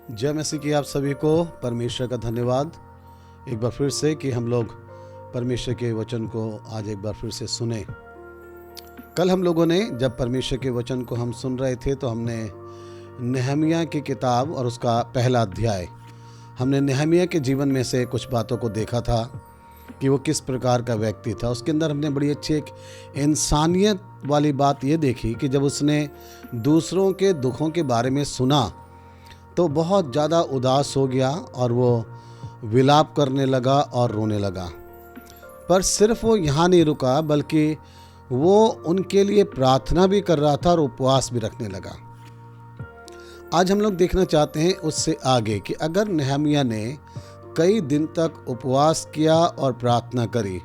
जय मसीह की आप सभी को परमेश्वर का धन्यवाद एक बार फिर से कि हम लोग परमेश्वर के वचन को आज एक बार फिर से सुने। कल हम लोगों ने जब परमेश्वर के वचन को हम सुन रहे थे तो हमने नेहमिया की किताब और उसका पहला अध्याय, हमने नेहमिया के जीवन में से कुछ बातों को देखा था कि वो किस प्रकार का व्यक्ति था। उसके अंदर हमने बड़ी अच्छी एक इंसानियत वाली बात ये देखी कि जब उसने दूसरों के दुखों के बारे में सुना तो बहुत ज़्यादा उदास हो गया और वो विलाप करने लगा और रोने लगा। पर सिर्फ वो यहाँ नहीं रुका, बल्कि वो उनके लिए प्रार्थना भी कर रहा था और उपवास भी रखने लगा। आज हम लोग देखना चाहते हैं उससे आगे कि अगर नेहमिया ने कई दिन तक उपवास किया और प्रार्थना करी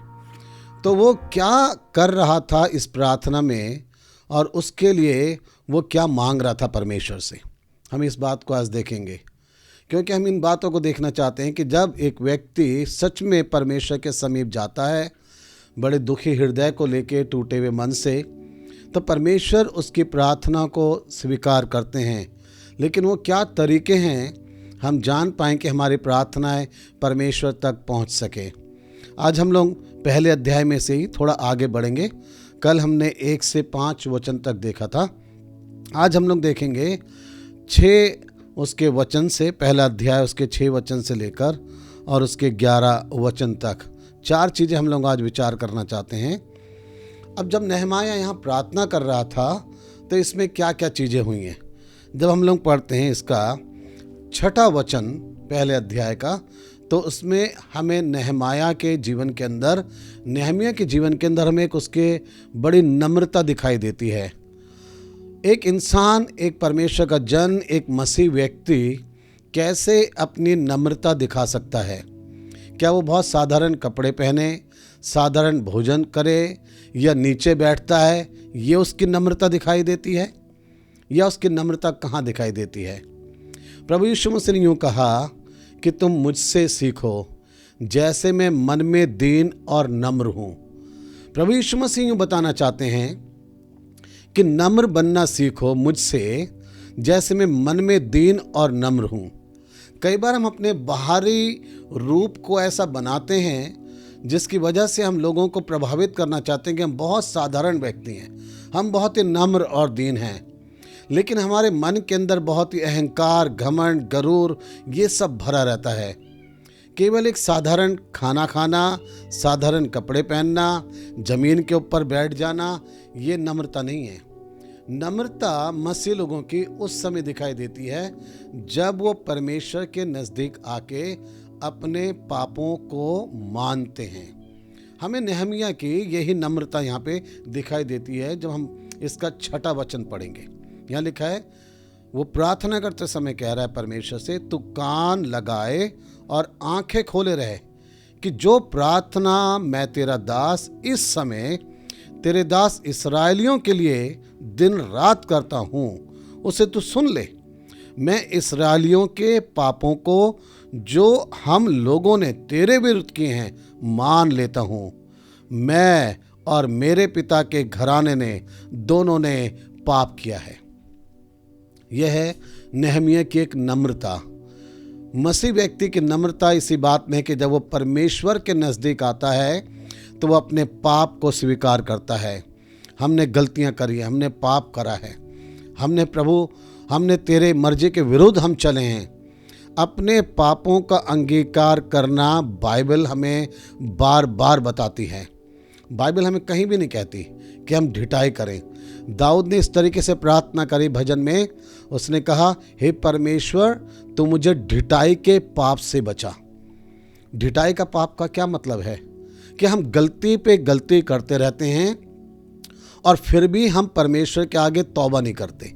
तो वो क्या कर रहा था इस प्रार्थना में और उसके लिए वो क्या मांग रहा था परमेश्वर से। हम इस बात को आज देखेंगे, क्योंकि हम इन बातों को देखना चाहते हैं कि जब एक व्यक्ति सच में परमेश्वर के समीप जाता है बड़े दुखी हृदय को लेके, टूटे हुए मन से, तो परमेश्वर उसकी प्रार्थना को स्वीकार करते हैं। लेकिन वो क्या तरीके हैं हम जान पाएँ कि हमारी प्रार्थनाएं परमेश्वर तक पहुंच सके। आज हम लोग पहले अध्याय में से ही थोड़ा आगे बढ़ेंगे। कल हमने 1 से 5 वचन तक देखा था। आज हम लोग देखेंगे 6 उसके वचन से, पहला अध्याय उसके 6 वचन से लेकर और उसके 11 वचन तक 4 चीज़ें हम लोग आज विचार करना चाहते हैं। अब जब नेहमिया यहाँ प्रार्थना कर रहा था तो इसमें क्या क्या चीज़ें हुई हैं। जब हम लोग पढ़ते हैं इसका 6ठा वचन पहले अध्याय का, तो उसमें हमें नेहमिया के जीवन के अंदर, नेहमिया के जीवन के अंदर हमें एक उसके बड़ी नम्रता दिखाई देती है। एक इंसान, एक परमेश्वर का जन, एक मसीह व्यक्ति कैसे अपनी नम्रता दिखा सकता है। क्या वो बहुत साधारण कपड़े पहने, साधारण भोजन करे या नीचे बैठता है, ये उसकी नम्रता दिखाई देती है? या उसकी नम्रता कहाँ दिखाई देती है? प्रभु यीशु मसीह ने यूँ कहा कि तुम मुझसे सीखो जैसे मैं मन में दीन और नम्र हूँ। प्रभु यीशु मसीह यूँ बताना चाहते हैं कि नम्र बनना सीखो मुझसे जैसे मैं मन में दीन और नम्र हूँ। कई बार हम अपने बाहरी रूप को ऐसा बनाते हैं जिसकी वजह से हम लोगों को प्रभावित करना चाहते हैं कि हम बहुत साधारण व्यक्ति हैं, हम बहुत ही नम्र और दीन हैं, लेकिन हमारे मन के अंदर बहुत ही अहंकार, घमंड, गरूर, ये सब भरा रहता है। केवल एक साधारण खाना खाना, साधारण कपड़े पहनना, जमीन के ऊपर बैठ जाना, ये नम्रता नहीं है। नम्रता मसीह लोगों की उस समय दिखाई देती है जब वो परमेश्वर के नज़दीक आके अपने पापों को मानते हैं। हमें नेहमिया की यही नम्रता यहाँ पे दिखाई देती है जब हम इसका 6ठा वचन पढ़ेंगे। यहाँ लिखा है, वो प्रार्थना करते समय कह रहा है परमेश्वर से, तू कान लगाए और आंखें खोले रहे कि जो प्रार्थना मैं तेरा दास इस समय तेरे दास इस्राएलियों के लिए दिन रात करता हूँ उसे तू सुन ले। मैं इस्राएलियों के पापों को जो हम लोगों ने तेरे विरुद्ध किए हैं मान लेता हूँ। मैं और मेरे पिता के घराने ने दोनों ने पाप किया है। यह है नेहमिया की एक नम्रता। मसीह व्यक्ति की नम्रता इसी बात में है कि जब वो परमेश्वर के नज़दीक आता है तो वो अपने पाप को स्वीकार करता है। हमने गलतियां करी है, हमने पाप करा है, हमने प्रभु, हमने तेरे मर्जी के विरुद्ध हम चले हैं। अपने पापों का अंगीकार करना बाइबल हमें बार बार बताती है। बाइबल हमें कहीं भी नहीं कहती कि हम ढिठाई करें। दाऊद ने इस तरीके से प्रार्थना करी भजन में, उसने कहा, हे परमेश्वर तू मुझे ढिठाई के पाप से बचा। ढिठाई का पाप का क्या मतलब है कि हम गलती पे गलती करते रहते हैं और फिर भी हम परमेश्वर के आगे तौबा नहीं करते,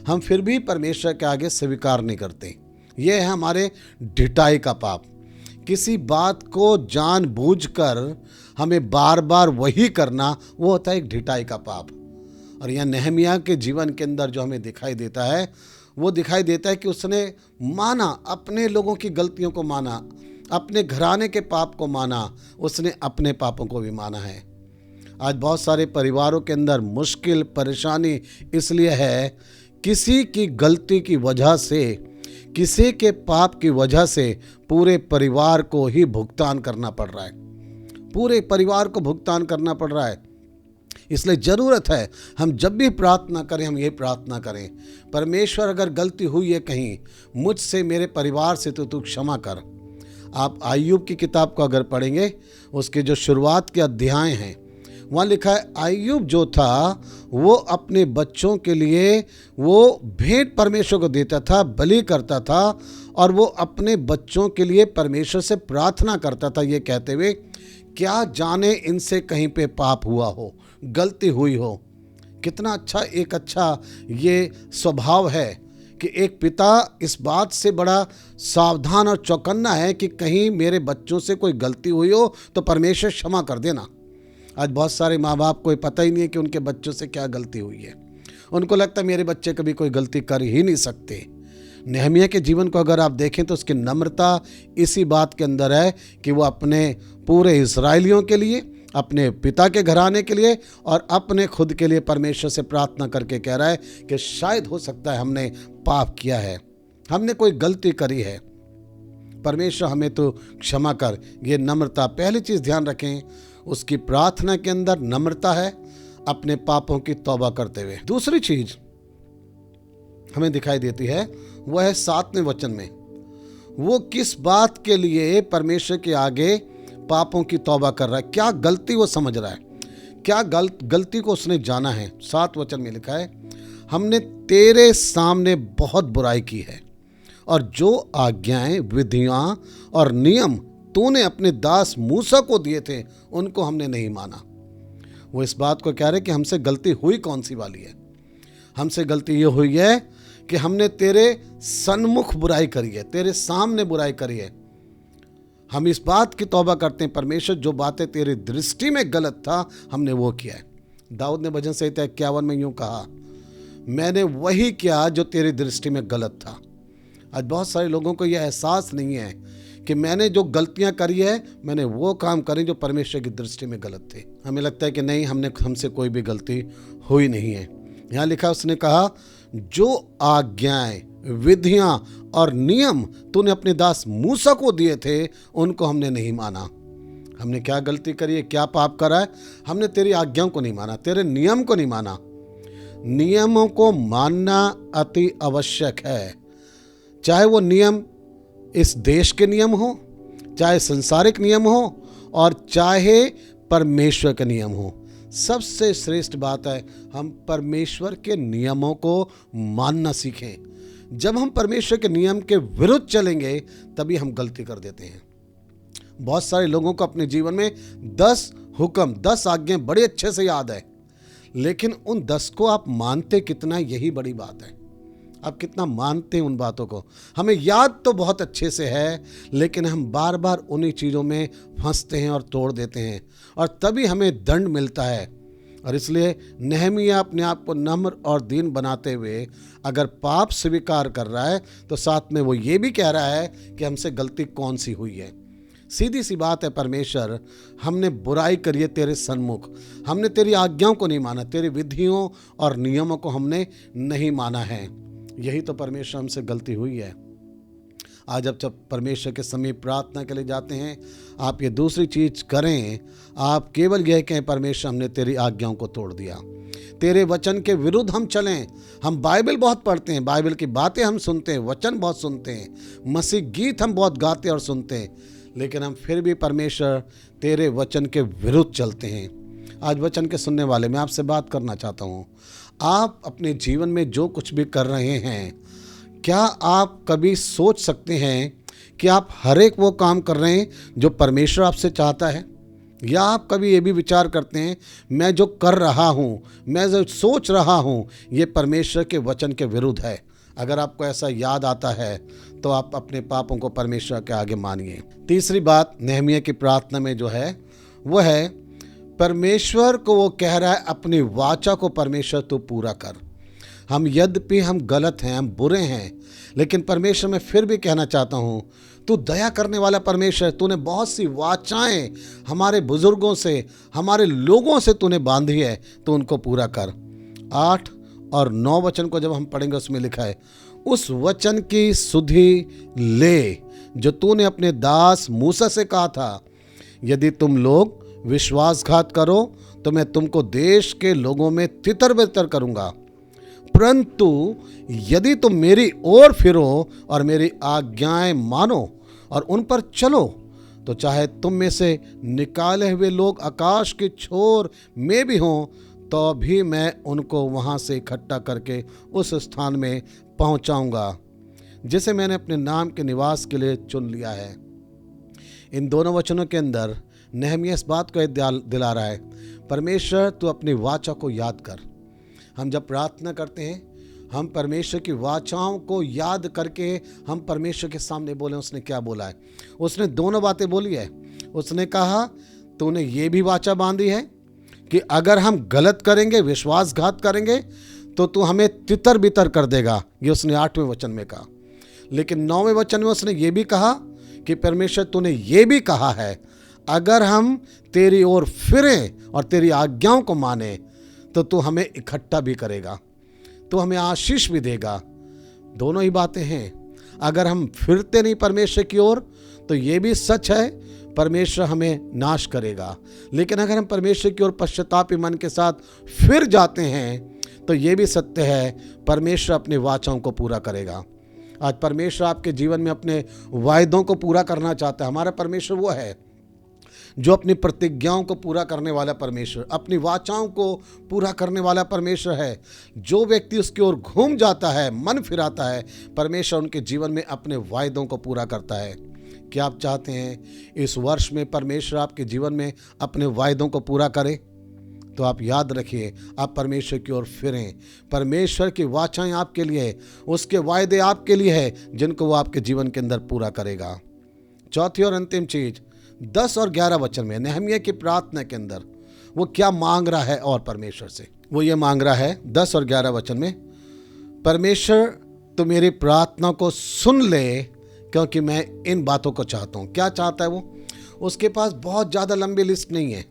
हम फिर भी परमेश्वर के आगे स्वीकार नहीं करते। यह है हमारे ढिठाई का पाप। किसी बात को जानबूझकर हमें बार बार वही करना, वो होता है एक ढिठाई का पाप। और यह नेहमिया के जीवन के अंदर जो हमें दिखाई देता है, वो दिखाई देता है कि उसने माना, अपने लोगों की गलतियों को माना, अपने घराने के पाप को माना, उसने अपने पापों को भी माना है। आज बहुत सारे परिवारों के अंदर मुश्किल, परेशानी इसलिए है किसी की गलती की वजह से किसी के पाप की वजह से पूरे परिवार को ही भुगतान करना पड़ रहा है, पूरे परिवार को भुगतान करना पड़ रहा है। इसलिए ज़रूरत है हम जब भी प्रार्थना करें, हम ये प्रार्थना करें, परमेश्वर अगर गलती हुई है कहीं मुझसे, मेरे परिवार से, तो तू क्षमा कर। आप अय्यूब की किताब को अगर पढ़ेंगे, उसके जो शुरुआत के अध्याय हैं, वहाँ लिखा है अय्यूब जो था वो अपने बच्चों के लिए वो भेंट परमेश्वर को देता था, बलि करता था, और वो अपने बच्चों के लिए परमेश्वर से प्रार्थना करता था, ये कहते हुए क्या जाने इनसे कहीं पे पाप हुआ हो, गलती हुई हो। कितना अच्छा ये स्वभाव है कि एक पिता इस बात से बड़ा सावधान और चौकन्ना है कि कहीं मेरे बच्चों से कोई गलती हुई हो तो परमेश्वर क्षमा कर देना। आज बहुत सारे माँ बाप को पता ही नहीं है कि उनके बच्चों से क्या गलती हुई है। उनको लगता है मेरे बच्चे कभी कोई गलती कर ही नहीं सकते। नेहमिया के जीवन को अगर आप देखें तो उसकी नम्रता इसी बात के अंदर है कि वो अपने पूरे इस्राएलियों के लिए, अपने पिता के घराने के लिए और अपने खुद के लिए परमेश्वर से प्रार्थना करके कह रहा है कि शायद हो सकता है हमने पाप किया है, हमने कोई गलती करी है, परमेश्वर हमें तो क्षमा कर। ये नम्रता, पहली चीज़ ध्यान रखें, उसकी प्रार्थना के अंदर नम्रता है, अपने पापों की तौबा करते हुए। दूसरी चीज हमें दिखाई देती है वह है 7वें वचन में, वो किस बात के लिए परमेश्वर के आगे पापों की तौबा कर रहा है, क्या गलती वो समझ रहा है, क्या गलती को उसने जाना है। 7 वचन में लिखा है, हमने तेरे सामने बहुत बुराई की है और जो आज्ञाएं, विधियां और नियम तूने अपने दास मूसा को दिए थे उनको हमने नहीं माना। वो इस बात को कह रहे कि हमसे गलती हुई कौन सी वाली है। हमसे गलती ये हुई है कि हमने तेरे सन्मुख बुराई करी है, तेरे सामने बुराई करी है। हम इस बात की तौबा करते हैं परमेश्वर, जो बातें तेरी दृष्टि में गलत था हमने वो किया है। दाऊद ने भजन संहिता 51 में यूं कहा, मैंने वही किया जो तेरी दृष्टि में गलत था। आज बहुत सारे लोगों को यह एहसास नहीं है कि मैंने जो गलतियां करी है, मैंने वो काम करे जो परमेश्वर की दृष्टि में गलत थे। हमें लगता है कि नहीं, हमसे कोई भी गलती हुई नहीं है। यहाँ लिखा, उसने कहा जो आज्ञाएं, विधियां और नियम तूने अपने दास मूसा को दिए थे उनको हमने नहीं माना। हमने क्या गलती करी है, क्या पाप करा है? हमने तेरी आज्ञाओं को नहीं माना, तेरे नियम को नहीं माना। नियमों को मानना अति आवश्यक है, चाहे वो नियम इस देश के नियम हो, चाहे संसारिक नियम हो, और चाहे परमेश्वर के नियम हो। सबसे श्रेष्ठ बात है हम परमेश्वर के नियमों को मानना सीखें। जब हम परमेश्वर के नियम के विरुद्ध चलेंगे तभी हम गलती कर देते हैं। बहुत सारे लोगों को अपने जीवन में 10 हुक्म, 10 आज्ञाएं बड़े अच्छे से याद है, लेकिन उन 10 को आप मानते कितना, यही बड़ी बात है। आप कितना मानते हैं उन बातों को। हमें याद तो बहुत अच्छे से है, लेकिन हम बार बार उन्हीं चीज़ों में फंसते हैं और तोड़ देते हैं, और तभी हमें दंड मिलता है। और इसलिए नेहमिया अपने आप को नम्र और दीन बनाते हुए अगर पाप स्वीकार कर रहा है तो साथ में वो ये भी कह रहा है कि हमसे गलती कौन सी हुई है। सीधी सी बात है, परमेश्वर हमने बुराई करी है तेरे सन्मुख, हमने तेरी आज्ञाओं को नहीं माना, तेरी विधियों और नियमों को हमने नहीं माना है। यही तो परमेश्वर हमसे गलती हुई है। आज जब परमेश्वर के समीप प्रार्थना के लिए जाते हैं, आप ये दूसरी चीज करें, आप केवल यह कहें परमेश्वर हमने तेरी आज्ञाओं को तोड़ दिया, तेरे वचन के विरुद्ध हम चलें। हम बाइबल बहुत पढ़ते हैं, बाइबल की बातें हम सुनते हैं, वचन बहुत सुनते हैं, मसीह गीत हम बहुत गाते और सुनते हैं, लेकिन हम फिर भी परमेश्वर तेरे वचन के विरुद्ध चलते हैं। आज वचन के सुनने वाले मैं आपसे बात करना चाहता हूँ, आप अपने जीवन में जो कुछ भी कर रहे हैं, क्या आप कभी सोच सकते हैं कि आप हर एक वो काम कर रहे हैं जो परमेश्वर आपसे चाहता है? या आप कभी ये भी विचार करते हैं मैं जो कर रहा हूँ, मैं जो सोच रहा हूँ, ये परमेश्वर के वचन के विरुद्ध है? अगर आपको ऐसा याद आता है तो आप अपने पापों को परमेश्वर के आगे मानिए। तीसरी बात नेहमिया की प्रार्थना में जो है वो है, परमेश्वर को वो कह रहा है अपनी वाचा को परमेश्वर तू पूरा कर। हम यद्यपि हम गलत हैं, हम बुरे हैं, लेकिन परमेश्वर मैं फिर भी कहना चाहता हूँ, तू दया करने वाला परमेश्वर, तूने बहुत सी वाचाएं हमारे बुजुर्गों से, हमारे लोगों से तूने बांधी है, तो उनको पूरा कर। 8 और 9 वचन को जब हम पढ़ेंगे उसमें लिखा है, उस वचन की सुधि ले जो तूने अपने दास मूसा से कहा था, यदि तुम लोग विश्वासघात करो तो मैं तुमको देश के लोगों में तितर बितर करूंगा, परंतु यदि तुम मेरी ओर फिरो और मेरी आज्ञाएं मानो और उन पर चलो, तो चाहे तुम में से निकाले हुए लोग आकाश के छोर में भी हों, तो भी मैं उनको वहां से इकट्ठा करके उस स्थान में पहुंचाऊंगा जिसे मैंने अपने नाम के निवास के लिए चुन लिया है। इन दोनों वचनों के अंदर नहमिया इस बात को दिला रहा है, परमेश्वर तू अपनी वाचा को याद कर। हम जब प्रार्थना करते हैं, हम परमेश्वर की वाचाओं को याद करके हम परमेश्वर के सामने बोले उसने क्या बोला है। उसने दोनों बातें बोली है। उसने कहा तूने ये भी वाचा बांधी है कि अगर हम गलत करेंगे, विश्वासघात करेंगे, तो तू हमें तितर बितर कर देगा। ये उसने 8वें वचन में कहा। लेकिन 9वें वचन में उसने ये भी कहा कि परमेश्वर तूने ये भी कहा है अगर हम तेरी ओर फिरें और तेरी आज्ञाओं को माने तो तू हमें इकट्ठा भी करेगा, तू हमें आशीष भी देगा। दोनों ही बातें हैं। अगर हम फिरते नहीं परमेश्वर की ओर तो ये भी सच है परमेश्वर हमें नाश करेगा, लेकिन अगर हम परमेश्वर की ओर पश्चातापी मन के साथ फिर जाते हैं तो ये भी सत्य है परमेश्वर अपने वाचाओं को पूरा करेगा। आज परमेश्वर आपके जीवन में अपने वायदों को पूरा करना चाहता है। हमारा परमेश्वर वो है जो अपनी प्रतिज्ञाओं को पूरा करने वाला परमेश्वर, अपनी वाचाओं को पूरा करने वाला परमेश्वर है। जो व्यक्ति उसकी ओर घूम जाता है, मन फिराता है, परमेश्वर उनके जीवन में अपने वायदों को पूरा करता है। क्या आप चाहते हैं इस वर्ष में परमेश्वर आपके जीवन में अपने वायदों को पूरा करे? तो आप याद रखिए, आप परमेश्वर की ओर फिरें। परमेश्वर की वाचाएं आपके लिए, उसके वायदे आपके लिए है जिनको वो आपके जीवन के अंदर पूरा करेगा। चौथी और अंतिम चीज 10 और 11 वचन में नहमिया की प्रार्थना के अंदर वो क्या मांग रहा है और परमेश्वर से वो ये मांग रहा है 10 और 11 वचन में, परमेश्वर तो मेरी प्रार्थना को सुन ले क्योंकि मैं इन बातों को चाहता हूँ। क्या चाहता है वो? उसके पास बहुत ज़्यादा लंबी लिस्ट नहीं है।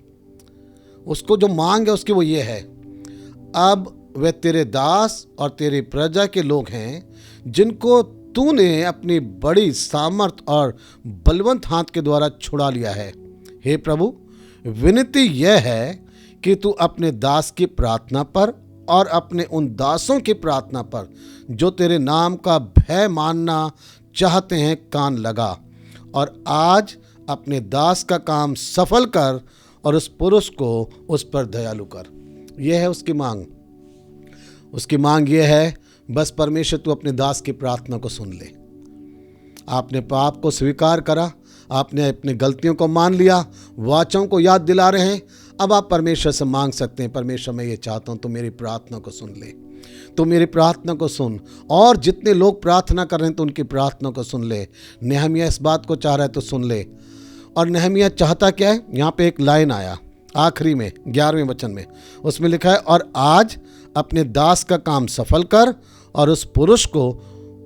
उसको जो मांग है उसकी वो ये है, अब वे तेरे दास और तेरी प्रजा के लोग हैं जिनको तूने अपनी बड़ी सामर्थ और बलवंत हाथ के द्वारा छुड़ा लिया है। हे प्रभु, विनती यह है कि तू अपने दास की प्रार्थना पर और अपने उन दासों की प्रार्थना पर जो तेरे नाम का भय मानना चाहते हैं कान लगा, और आज अपने दास का काम सफल कर और उस पुरुष को उस पर दयालु कर। यह है उसकी मांग। उसकी मांग यह है, बस परमेश्वर तू अपने दास की प्रार्थना को सुन ले। आपने पाप को स्वीकार करा, आपने अपनी गलतियों को मान लिया, वाचाओं को याद दिला रहे हैं। अब आप परमेश्वर से मांग सकते हैं, परमेश्वर मैं ये चाहता हूँ तो मेरी प्रार्थना को सुन ले, तो मेरी प्रार्थना को सुन। और जितने लोग प्रार्थना कर रहे हैं तो उनकी प्रार्थना को सुन ले। नहमिया इस बात को चाह रहा है तो सुन ले। और नहमिया चाहता क्या है? यहाँ पे एक लाइन आया आखिरी में 11वें वचन में, उसमें लिखा है, और आज अपने दास का काम सफल कर और उस पुरुष को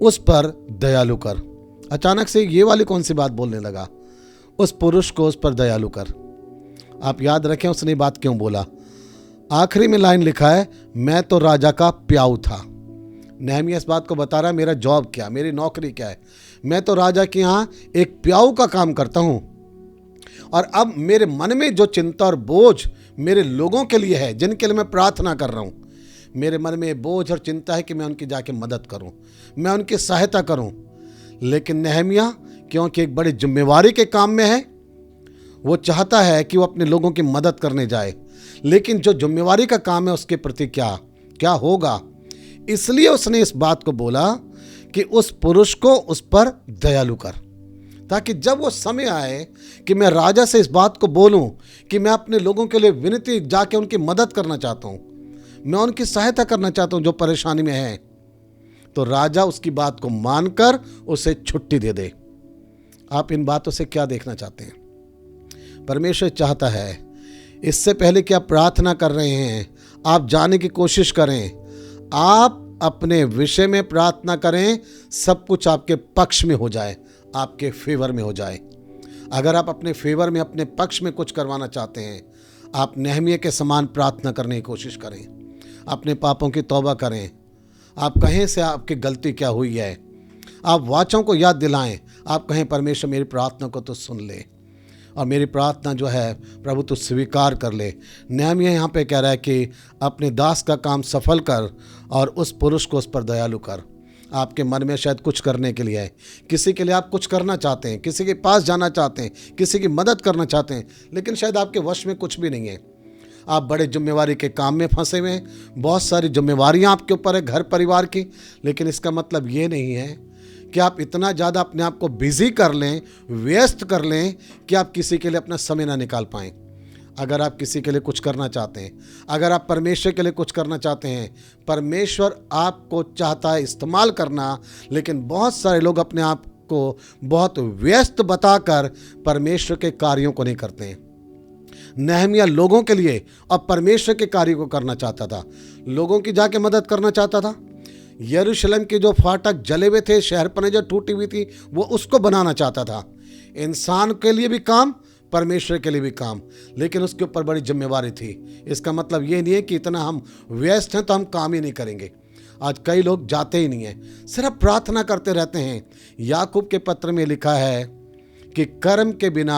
उस पर दयालु कर। अचानक से ये वाली कौन सी बात बोलने लगा? उस पुरुष को उस पर दयालु कर। आप याद रखें उसने बात क्यों बोला। आखिरी में लाइन लिखा है, मैं तो राजा का प्याऊ था। नहमिया इस बात को बता रहा है, मेरा जॉब क्या, मेरी नौकरी क्या है। मैं तो राजा के यहाँ एक प्याऊ का काम करता हूँ, और अब मेरे मन में जो चिंता और बोझ मेरे लोगों के लिए है, जिनके लिए मैं प्रार्थना कर रहा हूँ, मेरे मन में बोझ और चिंता है कि मैं उनकी जाके मदद करूँ, मैं उनकी सहायता करूँ। लेकिन नहमिया क्योंकि एक बड़ी जिम्मेवारी के काम में है, वो चाहता है कि वो अपने लोगों की मदद करने जाए, लेकिन जो जिम्मेवारी का काम है उसके प्रति क्या होगा। इसलिए उसने इस बात को बोला कि उस पुरुष को उस पर दयालु कर, ताकि जब वो समय आए कि मैं राजा से इस बात को बोलूं कि मैं अपने लोगों के लिए विनती जाके उनकी मदद करना चाहता हूं, मैं उनकी सहायता करना चाहता हूं जो परेशानी में है, तो राजा उसकी बात को मानकर उसे छुट्टी दे दे। आप इन बातों से क्या देखना चाहते हैं? परमेश्वर चाहता है इससे पहले कि आप प्रार्थना कर रहे हैं, आप जाने की कोशिश करें, आप अपने विषय में प्रार्थना करें, सब कुछ आपके पक्ष में हो जाए, आपके फेवर में हो जाए। अगर आप अपने फेवर में, अपने पक्ष में कुछ करवाना चाहते हैं, आप नहमिया के समान प्रार्थना करने की कोशिश करें, अपने पापों की तौबा करें, आप कहें से आपकी गलती क्या हुई है, आप वाचों को याद दिलाएं, आप कहें परमेश्वर मेरी प्रार्थना को तो सुन ले और मेरी प्रार्थना जो है प्रभु तो स्वीकार कर ले। नेहमिया यहाँ पे कह रहा है कि अपने दास का काम सफल कर और उस पुरुष को उस पर दयालु कर। आपके मन में शायद कुछ करने के लिए है, किसी के लिए आप कुछ करना चाहते हैं, किसी के पास जाना चाहते हैं, किसी की मदद करना चाहते हैं, लेकिन शायद आपके वश में कुछ भी नहीं है। आप बड़े जिम्मेवारी के काम में फंसे हुए हैं, बहुत सारी जिम्मेवारियां आपके ऊपर है घर परिवार की, लेकिन इसका मतलब ये नहीं है कि आप इतना ज़्यादा अपने आप को बिजी कर लें, व्यस्त कर लें कि आप किसी के लिए अपना समय ना निकाल पाएँ। अगर आप किसी के लिए कुछ करना चाहते हैं, अगर आप परमेश्वर के लिए कुछ करना चाहते हैं, परमेश्वर आपको चाहता है इस्तेमाल करना, लेकिन बहुत सारे लोग अपने आप को बहुत व्यस्त बताकर परमेश्वर के कार्यों को नहीं करते हैं। नेहमिया लोगों के लिए और परमेश्वर के कार्य को करना चाहता था, लोगों की जाके मदद करना चाहता था। यरूशलेम के जो फाटक जले हुए थे, शहरपनाह जो टूटी हुई थी, वो उसको बनाना चाहता था। इंसान के लिए भी काम, परमेश्वर के लिए भी काम, लेकिन उसके ऊपर बड़ी जिम्मेवारी थी। इसका मतलब ये नहीं है कि इतना हम व्यस्त हैं तो हम काम ही नहीं करेंगे। आज कई लोग जाते ही नहीं हैं, सिर्फ प्रार्थना करते रहते हैं। याकूब के पत्र में लिखा है कि कर्म के बिना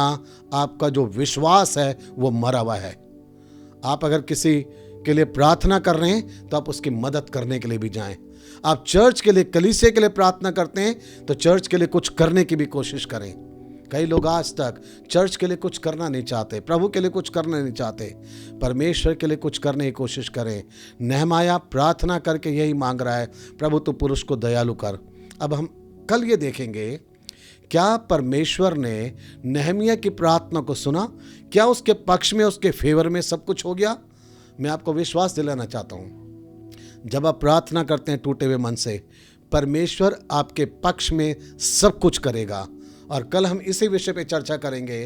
आपका जो विश्वास है वो मरा हुआ है। आप अगर किसी के लिए प्रार्थना कर रहे हैं तो आप उसकी मदद करने के लिए भी जाएं। आप चर्च के लिए, कलीसिया के लिए प्रार्थना करते हैं तो चर्च के लिए कुछ करने की भी कोशिश करें। कई लोग आज तक चर्च के लिए कुछ करना नहीं चाहते, प्रभु के लिए कुछ करना नहीं चाहते, परमेश्वर के लिए कुछ करने की कोशिश करें। नेहमाया प्रार्थना करके यही मांग रहा है, प्रभु तू पुरुष को दयालु कर। अब हम कल ये देखेंगे, क्या परमेश्वर ने नेहमिया की प्रार्थना को सुना? क्या उसके पक्ष में, उसके फेवर में सब कुछ हो गया? मैं आपको विश्वास दिलाना चाहता हूँ, जब आप प्रार्थना करते हैं टूटे हुए मन से, परमेश्वर आपके पक्ष में सब कुछ करेगा। और कल हम इसी विषय पे चर्चा करेंगे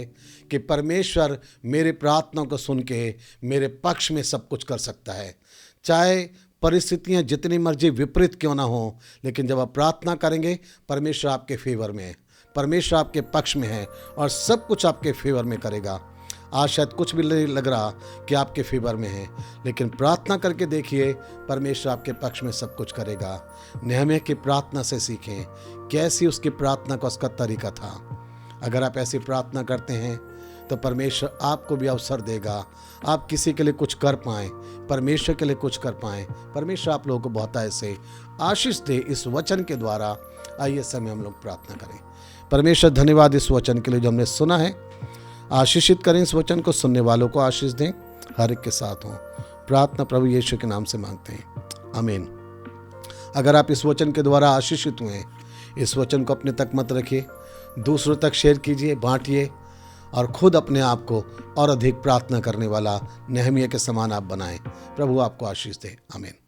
कि परमेश्वर मेरे प्रार्थना को सुन के मेरे पक्ष में सब कुछ कर सकता है। चाहे परिस्थितियां जितनी मर्जी विपरीत क्यों ना हो, लेकिन जब आप प्रार्थना करेंगे, परमेश्वर आपके फेवर में है, परमेश्वर आपके पक्ष में है और सब कुछ आपके फेवर में करेगा। आज शायद कुछ भी नहीं लग रहा कि आपके फेवर में है, लेकिन प्रार्थना करके देखिए, परमेश्वर आपके पक्ष में सब कुछ करेगा। नेहमिया की प्रार्थना से सीखें कैसी उसकी प्रार्थना का उसका तरीका था। अगर आप ऐसी प्रार्थना करते हैं तो परमेश्वर आपको भी अवसर देगा, आप किसी के लिए कुछ कर पाएँ, परमेश्वर के लिए कुछ कर पाएँ। परमेश्वर आप लोगों को बहुत ऐसे आशीष दे इस वचन के द्वारा। आइए समय हम लोग प्रार्थना करें। परमेश्वर धन्यवाद इस वचन के लिए जो हमने सुना है, आशीषित करें इस वचन को, सुनने वालों को आशीष दें, हर एक के साथ हों। प्रार्थना प्रभु यीशु के नाम से मांगते हैं, आमीन। अगर आप इस वचन के द्वारा आशीषित हुए, इस वचन को अपने तक मत रखिए, दूसरों तक शेयर कीजिए, बांटिए और खुद अपने आप को और अधिक प्रार्थना करने वाला नेहमिया के समान आप बनाएं। प्रभु आपको आशीष दे, आमीन।